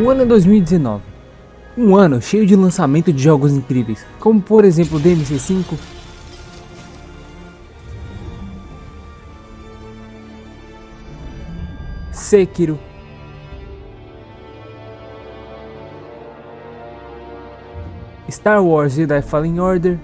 O ano é 2019, um ano cheio de lançamento de jogos incríveis, como por exemplo DMC5, Sekiro, Star Wars Jedi Fallen Order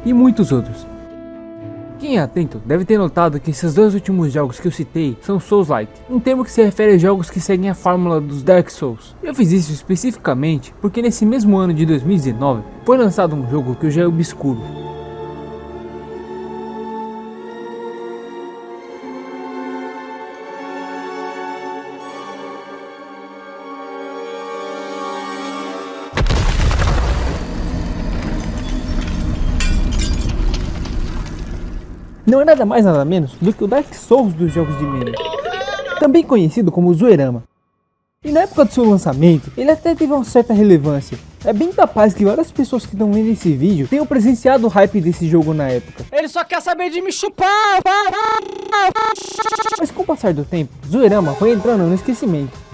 e muitos outros. Quem é atento deve ter notado que esses dois últimos jogos que eu citei são Souls-like, um termo que se refere a jogos que seguem a fórmula dos Dark Souls. Eu fiz isso especificamente porque nesse mesmo ano de 2019 foi lançado um jogo que eu já é obscuro. Não é nada mais nada menos do que o Dark Souls dos jogos de meme, também conhecido como Zoeirama. E na época do seu lançamento, ele até teve uma certa relevância. É bem capaz que várias pessoas que estão vendo esse vídeo tenham presenciado o hype desse jogo na época. Ele só quer saber de me chupar! Mas com o passar do tempo, Zoeirama foi entrando no esquecimento.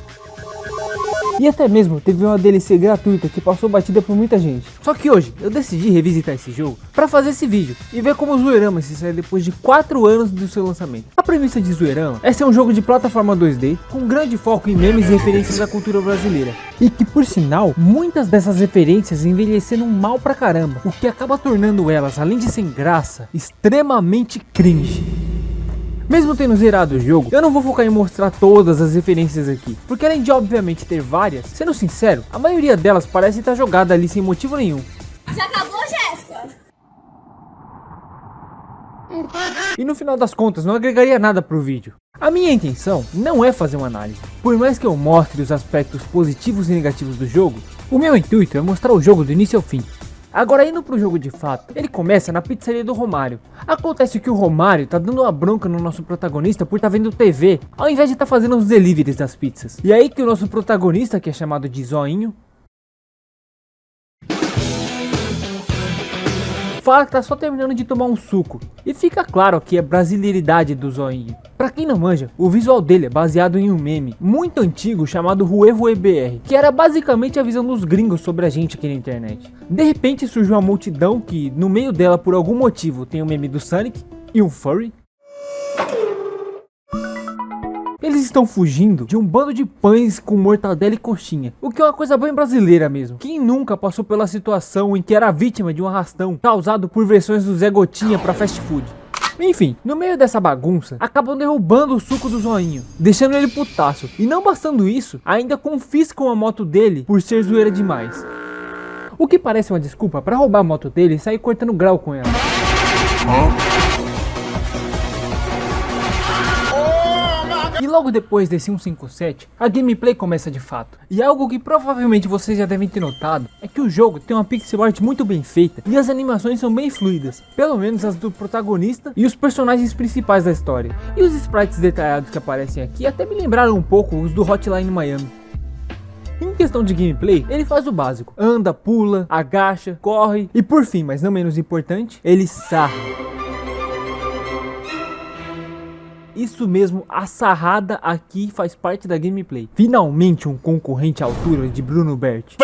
E até mesmo teve uma DLC gratuita que passou batida por muita gente. Só que hoje eu decidi revisitar esse jogo para fazer esse vídeo e ver como o Zoeirama se sai depois de 4 anos do seu lançamento. A premissa de Zoeirama é ser um jogo de plataforma 2D com grande foco em memes e referências à cultura brasileira. E que por sinal, muitas dessas referências envelheceram mal pra caramba, o que acaba tornando elas, além de sem graça, extremamente cringe. Mesmo tendo zerado o jogo, eu não vou focar em mostrar todas as referências aqui, porque além de obviamente ter várias, sendo sincero, a maioria delas parece estar jogada ali sem motivo nenhum. Já acabou, Jéssica? E no final das contas não agregaria nada pro vídeo. A minha intenção não é fazer uma análise. Por mais que eu mostre os aspectos positivos e negativos do jogo, o meu intuito é mostrar o jogo do início ao fim. Agora indo pro jogo de fato, ele começa na pizzaria do Romário. Acontece que o Romário tá dando uma bronca no nosso protagonista por tá vendo TV, ao invés de tá fazendo os deliveries das pizzas. E aí que o nosso protagonista, que é chamado de Zoinho, fala que tá só terminando de tomar um suco. E fica claro que é brasileiridade do Zoinho. Pra quem não manja, o visual dele é baseado em um meme muito antigo chamado Rue Rue BR, que era basicamente a visão dos gringos sobre a gente aqui na internet. De repente surgiu uma multidão que no meio dela por algum motivo tem um meme do Sonic e um furry. Eles estão fugindo de um bando de pães com mortadela e coxinha, o que é uma coisa bem brasileira mesmo. Quem nunca passou pela situação em que era vítima de um arrastão causado por versões do Zé Gotinha para fast food? Enfim, no meio dessa bagunça, acabam derrubando o suco do Zoinho, deixando ele putaço. E não bastando isso, ainda confiscam a moto dele por ser zoeira demais. O que parece uma desculpa para roubar a moto dele e sair cortando grau com ela. E logo depois desse 157, a gameplay começa de fato. E algo que provavelmente vocês já devem ter notado é que o jogo tem uma pixel art muito bem feita e as animações são bem fluidas, pelo menos as do protagonista e os personagens principais da história. E os sprites detalhados que aparecem aqui até me lembraram um pouco os do Hotline Miami. Em questão de gameplay, ele faz o básico: anda, pula, agacha, corre e por fim, mas não menos importante, ele sarra. Isso mesmo, a sarrada aqui faz parte da gameplay. Finalmente um concorrente à altura de Bruno Berti.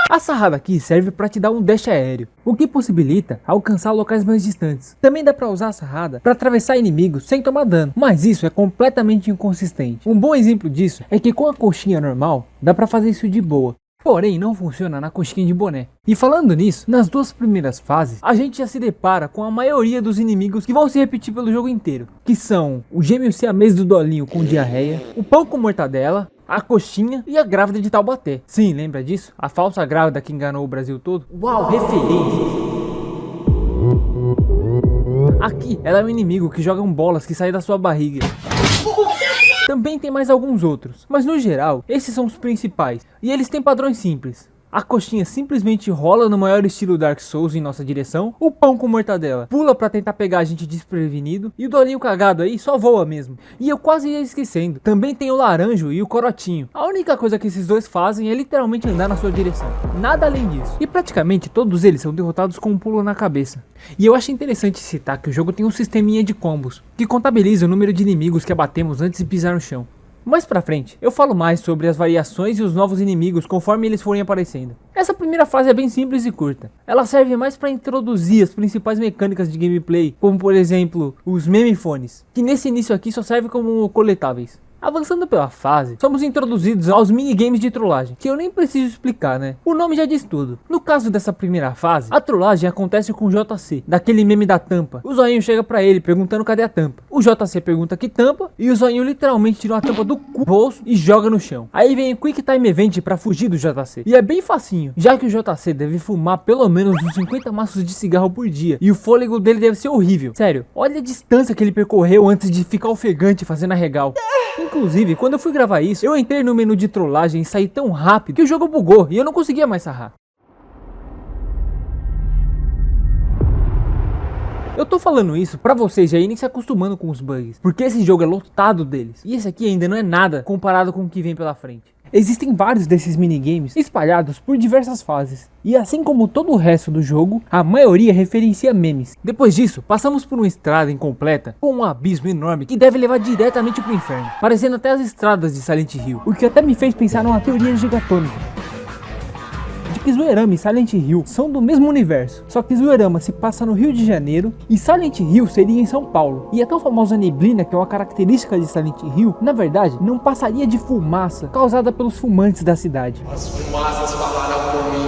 A sarrada aqui serve para te dar um dash aéreo, o que possibilita alcançar locais mais distantes. Também dá para usar a sarrada para atravessar inimigos sem tomar dano, mas isso é completamente inconsistente. Um bom exemplo disso é que com a coxinha normal, dá para fazer isso de boa. Porém, não funciona na coxinha de boné. E falando nisso, nas duas primeiras fases, a gente já se depara com a maioria dos inimigos que vão se repetir pelo jogo inteiro. Que são o gêmeo siamês do Dolinho com diarreia, o pão com mortadela, a coxinha e a grávida de Taubaté. Sim, lembra disso? A falsa grávida que enganou o Brasil todo? Uau, referências! Aqui, ela é um inimigo que joga bolas que saem da sua barriga. Também tem mais alguns outros, mas no geral, esses são os principais, e eles têm padrões simples. A coxinha simplesmente rola no maior estilo Dark Souls em nossa direção. O pão com mortadela pula pra tentar pegar a gente desprevenido. E o dolinho cagado aí só voa mesmo. E eu quase ia esquecendo, também tem o laranjo e o corotinho. A única coisa que esses dois fazem é literalmente andar na sua direção. Nada além disso. E praticamente todos eles são derrotados com um pulo na cabeça. E eu acho interessante citar que o jogo tem um sisteminha de combos, que contabiliza o número de inimigos que abatemos antes de pisar no chão. Mais pra frente, eu falo mais sobre as variações e os novos inimigos conforme eles forem aparecendo. Essa primeira fase é bem simples e curta. Ela serve mais para introduzir as principais mecânicas de gameplay, como por exemplo, os memefones, que nesse início aqui só serve como coletáveis. Avançando pela fase, somos introduzidos aos minigames de trollagem, que eu nem preciso explicar, né? O nome já diz tudo. No caso dessa primeira fase, a trollagem acontece com o JC, daquele meme da tampa. O zoinho chega pra ele perguntando cadê a tampa. O JC pergunta que tampa, e o zoinho literalmente tira a tampa do bolso e joga no chão. Aí vem o Quick Time Event pra fugir do JC. E é bem facinho, já que o JC deve fumar pelo menos uns 50 maços de cigarro por dia, e o fôlego dele deve ser horrível. Sério, olha a distância que ele percorreu antes de ficar ofegante fazendo arregal. Inclusive, quando eu fui gravar isso, eu entrei no menu de trollagem e saí tão rápido que o jogo bugou e eu não conseguia mais sarrar. Eu tô falando isso pra vocês já irem se acostumando com os bugs, porque esse jogo é lotado deles. E esse aqui ainda não é nada comparado com o que vem pela frente. Existem vários desses minigames espalhados por diversas fases, e assim como todo o resto do jogo, a maioria referencia memes. Depois disso, passamos por uma estrada incompleta com um abismo enorme que deve levar diretamente pro inferno, parecendo até as estradas de Silent Hill, o que até me fez pensar numa teoria gigatônica de que Zoeirama e Silent Hill são do mesmo universo, só que Zoeirama se passa no Rio de Janeiro e Silent Hill seria em São Paulo. E a tão famosa neblina, que é uma característica de Silent Hill, na verdade não passaria de fumaça causada pelos fumantes da cidade. As fumaças falaram por mim.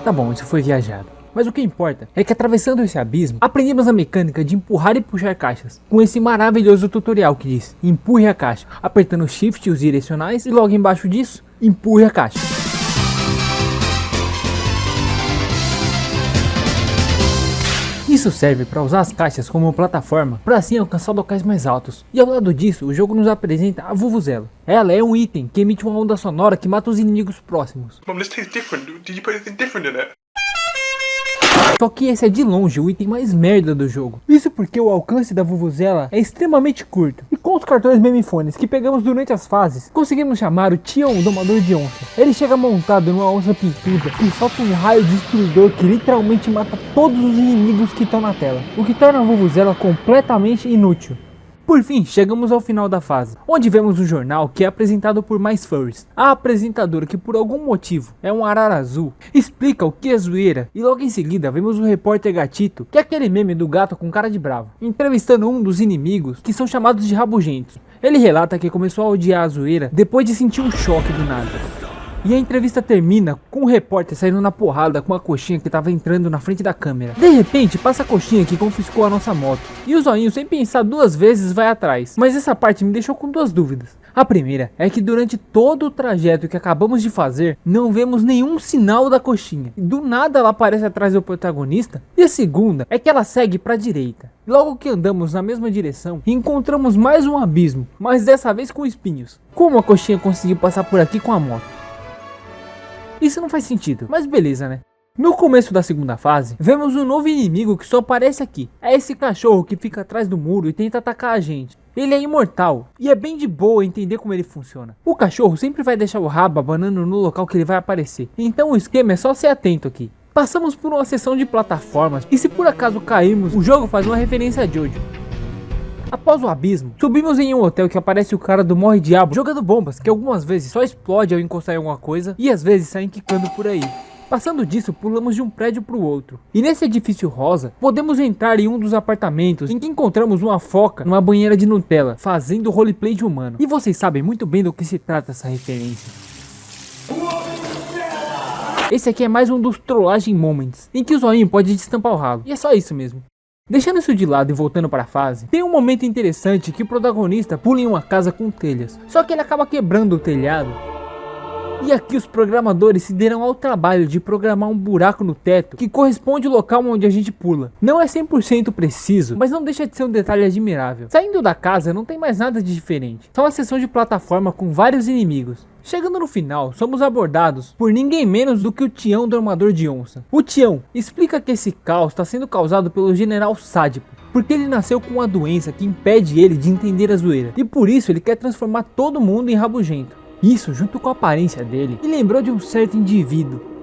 Tá bom, isso foi viajado. Mas o que importa é que atravessando esse abismo, aprendemos a mecânica de empurrar e puxar caixas, com esse maravilhoso tutorial que diz: empurre a caixa, apertando Shift e os direcionais, e logo embaixo disso, empurre a caixa. Isso serve para usar as caixas como plataforma para assim alcançar locais mais altos. E ao lado disso, o jogo nos apresenta a Vuvuzela. Ela é um item que emite uma onda sonora que mata os inimigos próximos. Mom, this tastes different. Did you put anything different in it? Só que esse é de longe o item mais merda do jogo. Isso porque o alcance da Vuvuzela é extremamente curto. E com os cartões memefones que pegamos durante as fases, conseguimos chamar o Tion, o domador de onça. Ele chega montado numa onça pintuda e solta um raio destruidor que literalmente mata todos os inimigos que estão na tela, o que torna a Vuvuzela completamente inútil. Por fim, chegamos ao final da fase, onde vemos um jornal que é apresentado por mais furries. A apresentadora, que por algum motivo é um arara azul, explica o que é zoeira, e logo em seguida vemos o repórter Gatito, que é aquele meme do gato com cara de bravo, entrevistando um dos inimigos, que são chamados de rabugentos. Ele relata que começou a odiar a zoeira depois de sentir um choque do nada. E a entrevista termina com o repórter saindo na porrada com a coxinha que estava entrando na frente da câmera. De repente passa a coxinha que confiscou a nossa moto, e o zoinho sem pensar duas vezes vai atrás. Mas essa parte me deixou com duas dúvidas. A primeira é que durante todo o trajeto que acabamos de fazer, não vemos nenhum sinal da coxinha, e do nada ela aparece atrás do protagonista. E a segunda é que ela segue para a direita. Logo que andamos na mesma direção, encontramos mais um abismo, mas dessa vez com espinhos. Como a coxinha conseguiu passar por aqui com a moto? Isso não faz sentido, mas beleza, né? No começo da segunda fase, vemos um novo inimigo que só aparece aqui. É esse cachorro que fica atrás do muro e tenta atacar a gente. Ele é imortal, e é bem de boa entender como ele funciona. O cachorro sempre vai deixar o rabo abanando no local que ele vai aparecer, então o esquema é só ser atento aqui. Passamos por uma seção de plataformas, e se por acaso cairmos, o jogo faz uma referência a Jojo. Após o abismo, subimos em um hotel que aparece o cara do Morre Diabo jogando bombas, que algumas vezes só explode ao encostar em alguma coisa, e às vezes saem quicando por aí. Passando disso, pulamos de um prédio para o outro. E nesse edifício rosa, podemos entrar em um dos apartamentos em que encontramos uma foca numa banheira de Nutella, fazendo roleplay de humano. E vocês sabem muito bem do que se trata essa referência. Esse aqui é mais um dos trollagem moments, em que o zoinho pode destampar o ralo. E é só isso mesmo. Deixando isso de lado e voltando para a fase, tem um momento interessante que o protagonista pula em uma casa com telhas, só que ele acaba quebrando o telhado. E aqui os programadores se deram ao trabalho de programar um buraco no teto que corresponde ao local onde a gente pula. Não é 100% preciso, mas não deixa de ser um detalhe admirável. Saindo da casa não tem mais nada de diferente, só uma seção de plataforma com vários inimigos. Chegando no final, somos abordados por ninguém menos do que o Tião Domador de Onça. O Tião explica que esse caos está sendo causado pelo General Sádipo, porque ele nasceu com uma doença que impede ele de entender a zoeira, e por isso ele quer transformar todo mundo em rabugento. Isso, junto com a aparência dele, me lembrou de um certo indivíduo.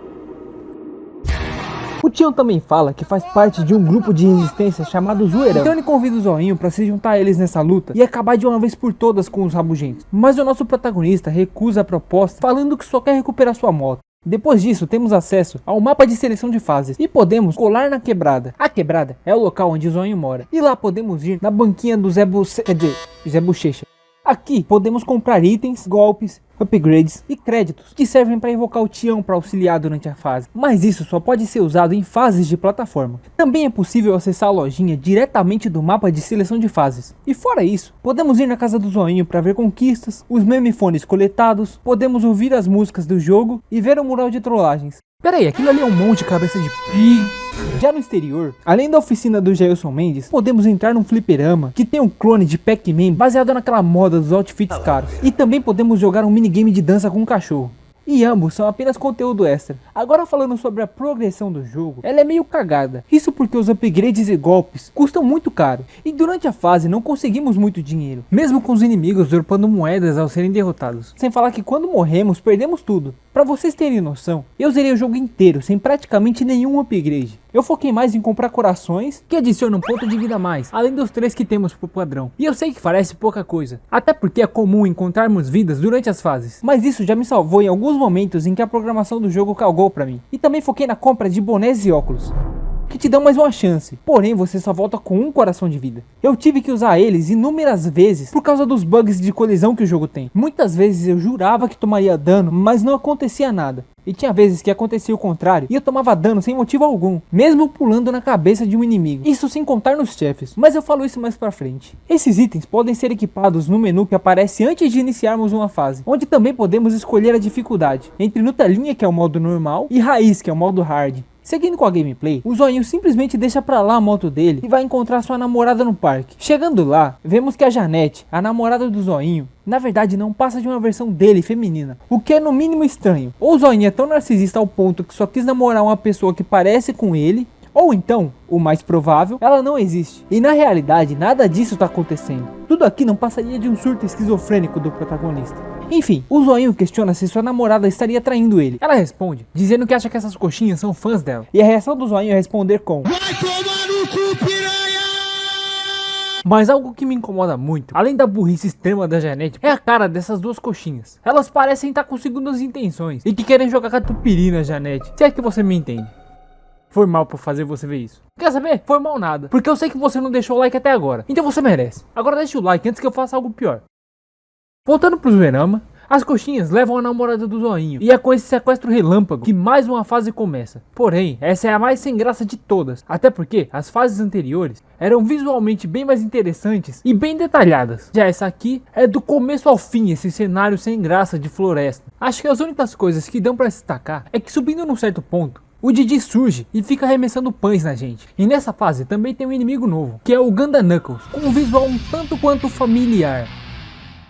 O Tião também fala que faz parte de um grupo de resistência chamado Zoeirão. Então ele convida o Zoinho para se juntar a eles nessa luta e acabar de uma vez por todas com os rabugentos. Mas o nosso protagonista recusa a proposta, falando que só quer recuperar sua moto. Depois disso, temos acesso ao mapa de seleção de fases e podemos colar na quebrada. A quebrada é o local onde o Zoinho mora. E lá podemos ir na banquinha do Zé Bochecha. Aqui podemos comprar itens, golpes, upgrades e créditos que servem para invocar o Tião para auxiliar durante a fase. Mas isso só pode ser usado em fases de plataforma. Também é possível acessar a lojinha diretamente do mapa de seleção de fases. E fora isso, podemos ir na casa do Zoinho para ver conquistas, os memefones coletados, podemos ouvir as músicas do jogo e ver o mural de trollagens. Pera aí, aquilo ali é um monte de cabeça de pi. Já no exterior, além da oficina do Jailson Mendes, podemos entrar num fliperama que tem um clone de Pac-Man baseado naquela moda dos outfits caros. E também podemos jogar um minigame de dança com um cachorro. E ambos são apenas conteúdo extra. Agora falando sobre a progressão do jogo, ela é meio cagada. Isso porque os upgrades e golpes custam muito caro. E durante a fase não conseguimos muito dinheiro, mesmo com os inimigos dropando moedas ao serem derrotados. Sem falar que quando morremos, perdemos tudo. Pra vocês terem noção, eu zerei o jogo inteiro sem praticamente nenhum upgrade. Eu foquei mais em comprar corações, que adicionam um ponto de vida a mais, além dos 3 que temos por padrão. E eu sei que parece pouca coisa, até porque é comum encontrarmos vidas durante as fases. Mas isso já me salvou em alguns momentos em que a programação do jogo cagou pra mim. E também foquei na compra de bonés e óculos, que te dão mais uma chance, porém você só volta com um coração de vida. Eu tive que usar eles inúmeras vezes por causa dos bugs de colisão que o jogo tem. Muitas vezes eu jurava que tomaria dano, mas não acontecia nada. E tinha vezes que acontecia o contrário e eu tomava dano sem motivo algum, mesmo pulando na cabeça de um inimigo. Isso sem contar nos chefes, mas eu falo isso mais pra frente. Esses itens podem ser equipados no menu que aparece antes de iniciarmos uma fase, onde também podemos escolher a dificuldade, entre Nutelinha, que é o modo normal, e Raiz, que é o modo hard. Seguindo com a gameplay, o Zoinho simplesmente deixa pra lá a moto dele e vai encontrar sua namorada no parque. Chegando lá, vemos que a Janete, a namorada do Zoinho, na verdade não passa de uma versão dele feminina, o que é no mínimo estranho. Ou o Zoinho é tão narcisista ao ponto que só quis namorar uma pessoa que parece com ele, ou então, o mais provável, ela não existe. E na realidade, nada disso tá acontecendo. Tudo aqui não passaria de um surto esquizofrênico do protagonista. Enfim, o Zoinho questiona se sua namorada estaria traindo ele. Ela responde, dizendo que acha que essas coxinhas são fãs dela. E a reação do Zoinho é responder com: vai tomar no cu, piranha! Mas algo que me incomoda muito, além da burrice extrema da Janete, é a cara dessas duas coxinhas. Elas parecem estar com segundas intenções e que querem jogar catupiry na Janete. Se é que você me entende. Foi mal por fazer você ver isso. Quer saber? Foi mal nada. Porque eu sei que você não deixou o like até agora. Então você merece. Agora deixa o like antes que eu faça algo pior. Voltando pro Zoeirama, as coxinhas levam a namorada do Zoinho. E é com esse sequestro relâmpago que mais uma fase começa. Porém, essa é a mais sem graça de todas. Até porque as fases anteriores eram visualmente bem mais interessantes e bem detalhadas. Já essa aqui é do começo ao fim esse cenário sem graça de floresta. Acho que as únicas coisas que dão pra destacar é que subindo num certo ponto, o Didi surge e fica arremessando pães na gente. E nessa fase também tem um inimigo novo, que é o Ganda Knuckles, com um visual um tanto quanto familiar.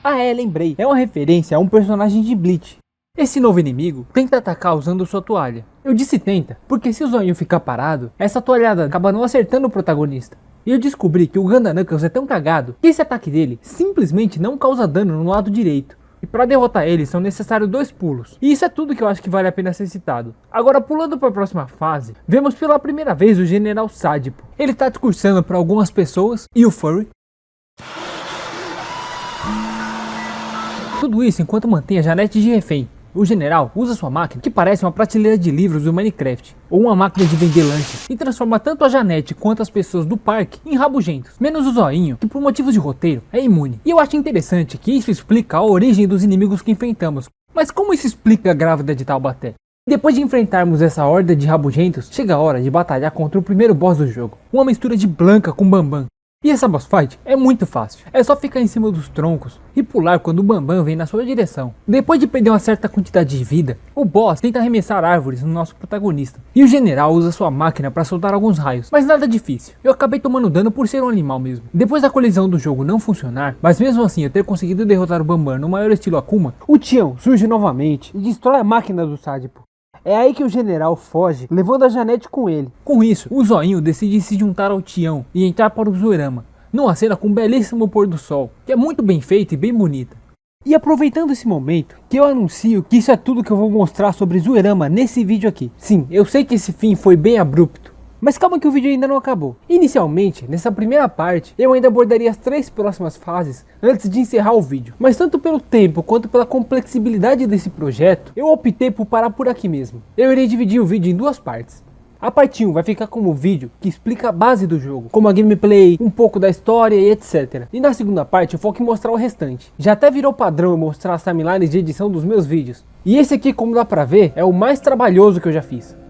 Ah lembrei, é uma referência a um personagem de Bleach. Esse novo inimigo tenta atacar usando sua toalha. Eu disse tenta, porque se o Zoinho ficar parado, essa toalhada acaba não acertando o protagonista. E eu descobri que o Ganda Knuckles é tão cagado que esse ataque dele simplesmente não causa dano no lado direito. E para derrotar ele são necessários 2 pulos. E isso é tudo que eu acho que vale a pena ser citado. Agora pulando para a próxima fase, vemos pela primeira vez o General Sádipo. Ele está discursando para algumas pessoas e o Furry. Tudo isso enquanto mantém a Janete de refém. O general usa sua máquina, que parece uma prateleira de livros do Minecraft, ou uma máquina de vender lanches, e transforma tanto a Janete quanto as pessoas do parque em rabugentos, menos o Zoinho, que por motivos de roteiro é imune. E eu acho interessante que isso explica a origem dos inimigos que enfrentamos. Mas como isso explica a grávida de Taubaté? Depois de enfrentarmos essa horda de rabugentos, chega a hora de batalhar contra o primeiro boss do jogo, uma mistura de Blanca com Bambam. E essa boss fight é muito fácil, é só ficar em cima dos troncos e pular quando o Bambam vem na sua direção. Depois de perder uma certa quantidade de vida, o boss tenta arremessar árvores no nosso protagonista, e o general usa sua máquina para soltar alguns raios, mas nada difícil. Eu acabei tomando dano por ser um animal mesmo. Depois da colisão do jogo não funcionar, mas mesmo assim eu ter conseguido derrotar o Bambam no maior estilo Akuma, o Tião surge novamente e destrói a máquina do Sadipo. É aí que o general foge, levando a Janete com ele. Com isso, o Zoinho decide se juntar ao Tião e entrar para o Zoorama, numa cena com um belíssimo pôr do sol, que é muito bem feita e bem bonita. E aproveitando esse momento, que eu anuncio que isso é tudo que eu vou mostrar sobre Zoorama nesse vídeo aqui. Sim, eu sei que esse fim foi bem abrupto, mas calma que o vídeo ainda não acabou. Inicialmente, nessa primeira parte, eu ainda abordaria as 3 próximas fases antes de encerrar o vídeo. Mas tanto pelo tempo quanto pela complexibilidade desse projeto, eu optei por parar por aqui mesmo. Eu irei dividir o vídeo em 2 partes. A parte 1 vai ficar como o vídeo que explica a base do jogo, como a gameplay, um pouco da história e etc. E na segunda parte eu foco em mostrar o restante. Já até virou padrão eu mostrar as timelines de edição dos meus vídeos. E esse aqui, como dá pra ver, é o mais trabalhoso que eu já fiz.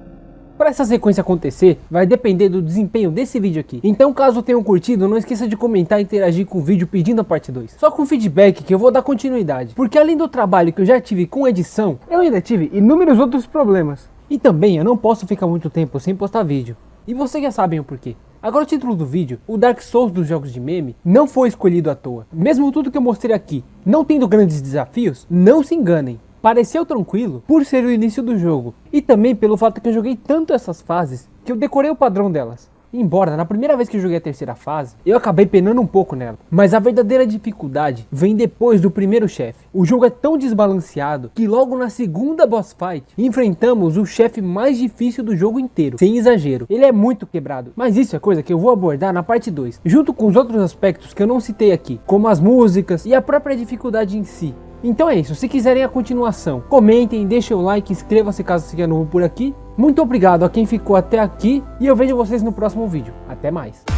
Para essa sequência acontecer, vai depender do desempenho desse vídeo aqui. Então caso tenham curtido, não esqueça de comentar e interagir com o vídeo pedindo a parte 2. Só com feedback que eu vou dar continuidade. Porque além do trabalho que eu já tive com edição, eu ainda tive inúmeros outros problemas. E também eu não posso ficar muito tempo sem postar vídeo. E vocês já sabem o porquê. Agora o título do vídeo, o Dark Souls dos jogos de meme, não foi escolhido à toa. Mesmo tudo que eu mostrei aqui, não tendo grandes desafios, não se enganem. Pareceu tranquilo por ser o início do jogo, e também pelo fato que eu joguei tanto essas fases, que eu decorei o padrão delas. Embora, na primeira vez que eu joguei a terceira fase, eu acabei penando um pouco nela. Mas a verdadeira dificuldade vem depois do primeiro chefe. O jogo é tão desbalanceado que logo na segunda boss fight, enfrentamos o chefe mais difícil do jogo inteiro. Sem exagero, ele é muito quebrado. Mas isso é coisa que eu vou abordar na parte 2, junto com os outros aspectos que eu não citei aqui, como as músicas e a própria dificuldade em si. Então é isso, se quiserem a continuação, comentem, deixem o like, inscreva-se caso seja novo por aqui. Muito obrigado a quem ficou até aqui e eu vejo vocês no próximo vídeo. Até mais.